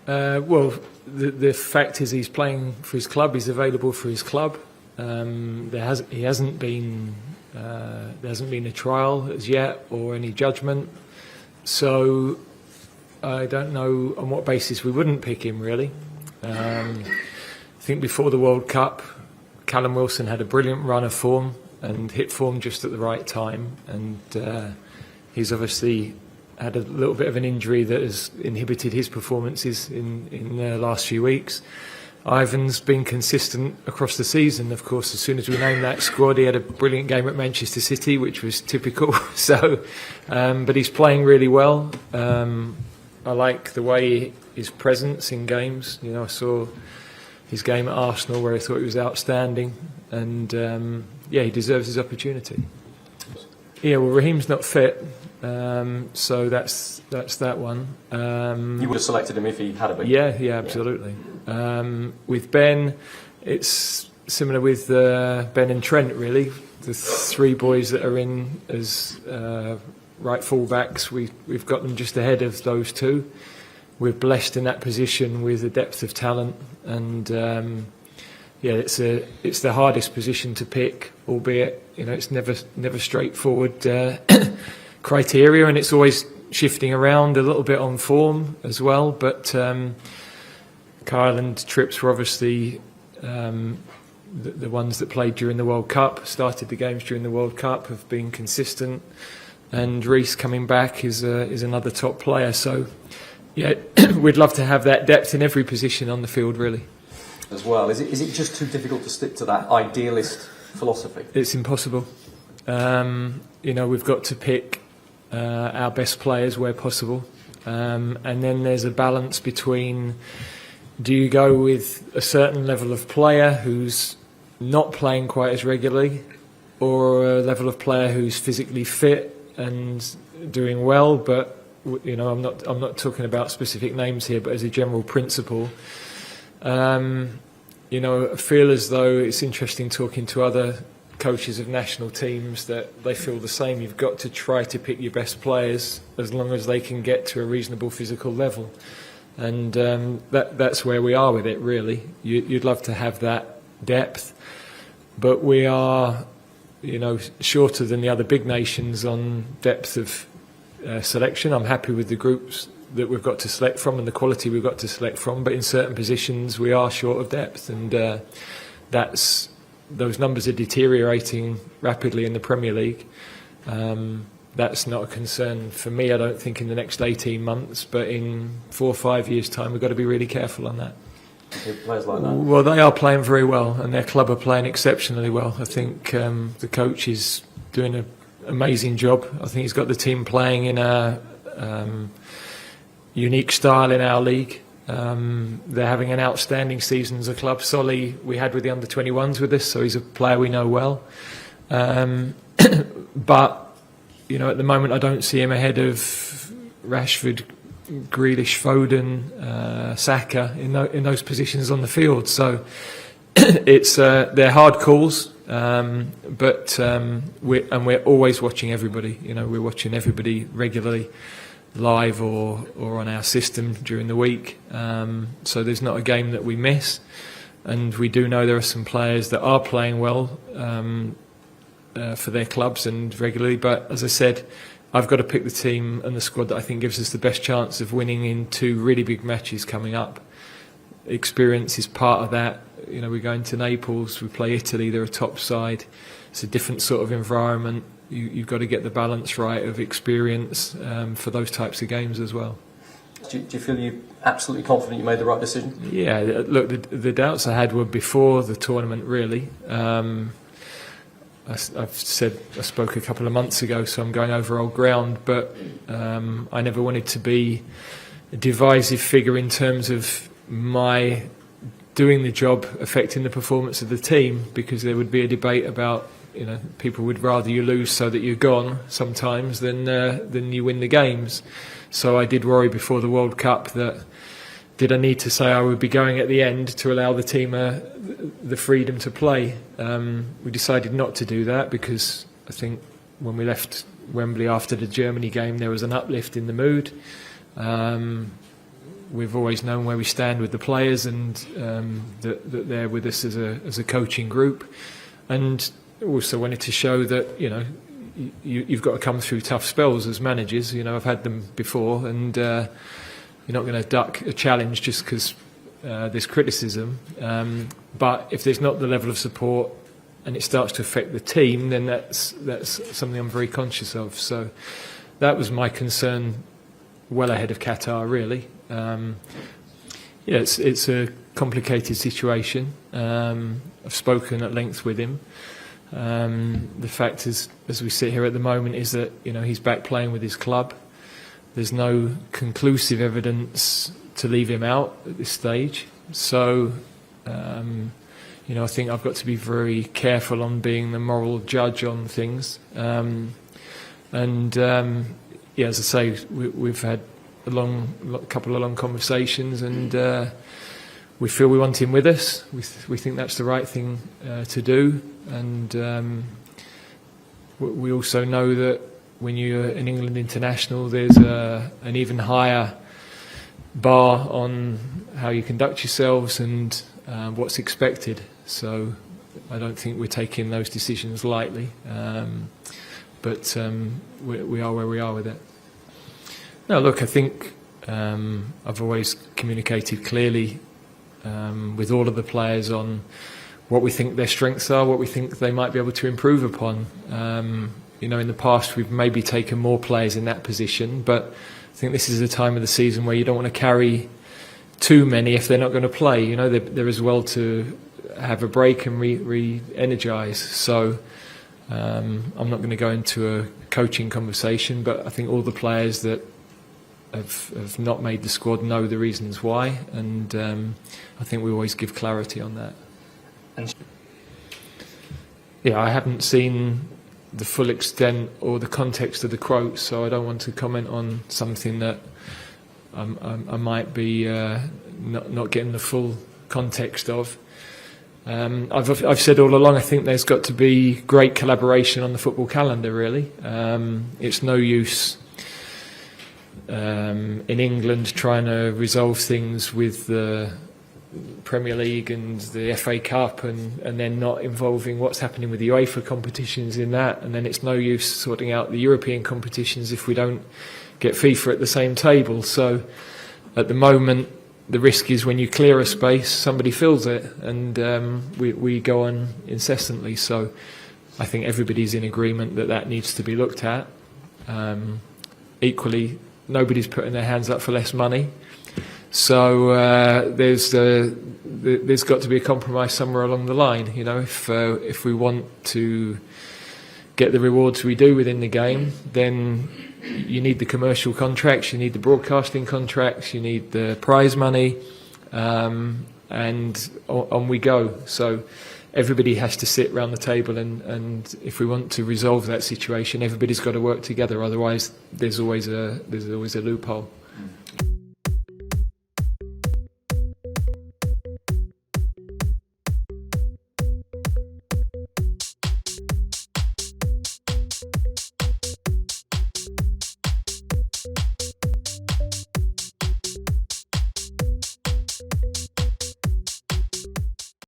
Well, the fact is he's playing for his club. He's available for his club. There hasn't been a trial as yet or any judgment. So I don't know on what basis we wouldn't pick him, really. I think before the World Cup, Callum Wilson had a brilliant run of form and hit form just at the right time. And he's obviously had a little bit of an injury that has inhibited his performances in the last few weeks. Ivan's been consistent across the season. Of course, as soon as we named that squad, he had a brilliant game at Manchester City, which was typical. So, but he's playing really well. I like the way his presence in games. You know, I saw his game at Arsenal where I thought he was outstanding, and he deserves his opportunity. Yeah, well, Raheem's not fit, so that's that one. You would have selected him if he had been. Yeah, absolutely. With Ben, it's similar with Ben and Trent, really. The three boys that are in as right full-backs, we've got them just ahead of those two. We're blessed in that position with a depth of talent, and it's the hardest position to pick, albeit it's never straightforward criteria, and it's always shifting around a little bit on form as well. But Kyle and Trips were obviously the ones that played during the World Cup, started the games during the World Cup, have been consistent, and Reece coming back is another top player. So yeah, we'd love to have that depth in every position on the field, really. As well, is it just too difficult to stick to that idealist philosophy? It's impossible. We've got to pick our best players where possible, and then there's a balance between, do you go with a certain level of player who's not playing quite as regularly, or a level of player who's physically fit and doing well, but I'm not talking about specific names here, but as a general principle, I feel as though it's interesting talking to other coaches of national teams that they feel the same. You've got to try to pick your best players as long as they can get to a reasonable physical level, and that's where we are with it, really. You'd love to have that depth, but we are shorter than the other big nations on depth of selection. I'm happy with the groups that we've got to select from and the quality we've got to select from, but in certain positions we are short of depth, and those numbers are deteriorating rapidly in the Premier League. That's not a concern for me, I don't think, in the next 18 months, but in 4 or 5 years' time we've got to be really careful on that. Players like that? Well, they are playing very well, and their club are playing exceptionally well. I think the coach is doing an amazing job. I think he's got the team playing in a unique style in our league. They're having an outstanding season as a club. Solly, we had with the under-21s with us, so he's a player we know well. But at the moment I don't see him ahead of Rashford, Grealish, Foden, Saka in those positions on the field. So they're hard calls, but we're always watching everybody. We're watching everybody regularly, live or on our system during the week. So there's not a game that we miss, and we do know there are some players that are playing well for their clubs and regularly. But as I said, I've got to pick the team and the squad that I think gives us the best chance of winning in 2 really big matches coming up. Experience is part of that. We're going to Naples, we play Italy, they're a top side. It's a different sort of environment. You've got to get the balance right of experience for those types of games as well. Do you feel you're absolutely confident you made the right decision? Yeah, look, the doubts I had were before the tournament, really. I've said I spoke a couple of months ago, so I'm going over old ground, but I never wanted to be a divisive figure in terms of my doing the job affecting the performance of the team, because there would be a debate about people would rather you lose so that you're gone sometimes than you win the games. So I did worry before the World Cup that did I need to say I would be going at the end to allow the team the freedom to play. We decided not to do that because I think when we left Wembley after the Germany game there was an uplift in the mood. we've always known where we stand with the players, and that they're with us as a coaching group, and also wanted to show that you've got to come through tough spells as managers. I've had them before, and you're not going to duck a challenge just because there's criticism. But if there's not the level of support and it starts to affect the team, then that's something I'm very conscious of. So that was my concern well ahead of Qatar, really. It's a complicated situation. I've spoken at length with him. The fact is, as we sit here at the moment, is that he's back playing with his club. There's no conclusive evidence to leave him out at this stage. So, I think I've got to be very careful on being the moral judge on things. As I say, we've had a couple of long conversations, and we feel we want him with us. We think that's the right thing to do, and we also know that when you're an England international, there's an even higher bar on how you conduct yourselves and what's expected. So I don't think we're taking those decisions lightly, but we are where we are with it. No, look, I think I've always communicated clearly with all of the players on what we think their strengths are, what we think they might be able to improve upon. In the past we've maybe taken more players in that position, but I think this is a time of the season where you don't want to carry too many if they're not going to play. They're as well to have a break and re-energise. So I'm not going to go into a coaching conversation, but I think all the players that have not made the squad know the reasons why, and I think we always give clarity on that. I haven't seen the full extent or the context of the quote, so I don't want to comment on something that I might be not getting the full context of. I've said all along, I think there's got to be great collaboration on the football calendar, really. It's no use in England trying to resolve things with the Premier League and the FA Cup and then not involving what's happening with the UEFA competitions in that, and then it's no use sorting out the European competitions if we don't get FIFA at the same table. So at the moment the risk is when you clear a space, somebody fills it, and we go on incessantly. So I think everybody's in agreement that needs to be looked at. Equally, nobody's putting their hands up for less money. So there's got to be a compromise somewhere along the line. If we want to get the rewards we do within the game, then you need the commercial contracts, you need the broadcasting contracts, you need the prize money, and on we go. So everybody has to sit round the table, and if we want to resolve that situation, everybody's got to work together. Otherwise, there's always a loophole.